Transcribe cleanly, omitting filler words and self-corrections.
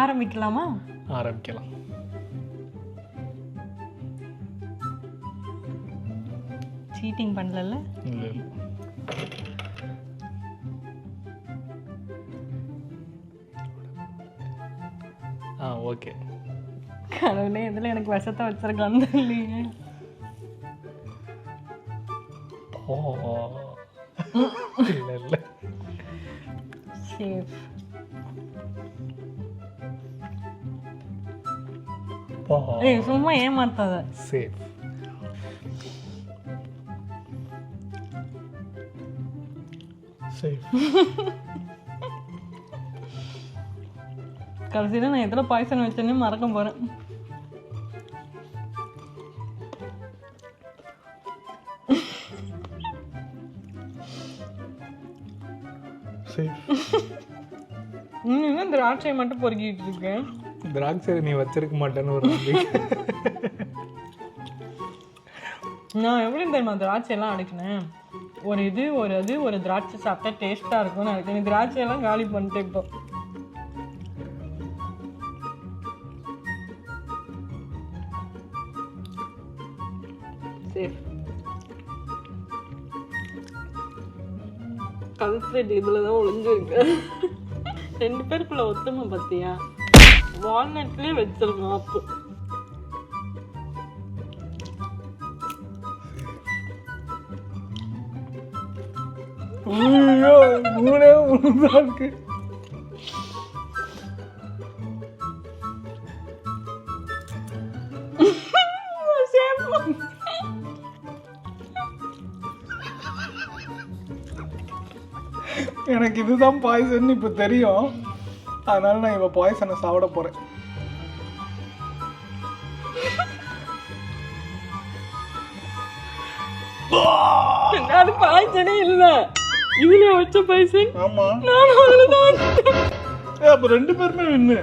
ஆரம்பிக்கலாமா? ஆரம்பிக்கலாம். சீட்டிங் பண்ணல. இல்லை ஓகே. கடவுளே, இதில் எனக்கு விஷத்தை வச்சிருக்கான்னு இல்லையே. இல்லை இல்லை சேஃப். ஏய், சும்மா ஏமாத்தாத. சேஃப். சேஃப். கடைசியில் நான் எதில் பாய்சன் வச்சேன்னு மறக்க போகிறேன். இன்னும் திராட்சை மட்டும் பொறுக்கிட்டு இருக்கேன். திராட்சை நீ வச்சிருக்க மாட்டேன்னு ஒரு நம்பிக்கை. நான் எப்படி தெரியுமா திராட்சையெல்லாம் அடைக்கினேன்? ஒரு திராட்சை சாப்பிட்டா டேஸ்ட்டாக இருக்கும்னு நினைக்கிறேன். திராட்சையெல்லாம் காலி பண்ணிட்டேன் இப்போ. சேஃப். கல்ஃபேட் இதில் தான் ஒளிஞ்சிருக்கு. 2 பேருக்குள்ள ஒத்துமை பார்த்தியா? வால்நட்லேயே வச்சிருக்கோம். அப்போ மூணே இருக்கு. எனக்கு இதுதான் பாய்சன் இப்போ தெரியும். அதனால நான் இப்போ பாய்சனை சாப்பிட போறேன். அது பாய்சனே இல்லை. இதுல வச்ச பாய்சன். ஆமா, நான் அவ்வளவுதான். அப்போ 2 பேருமே வின்னு.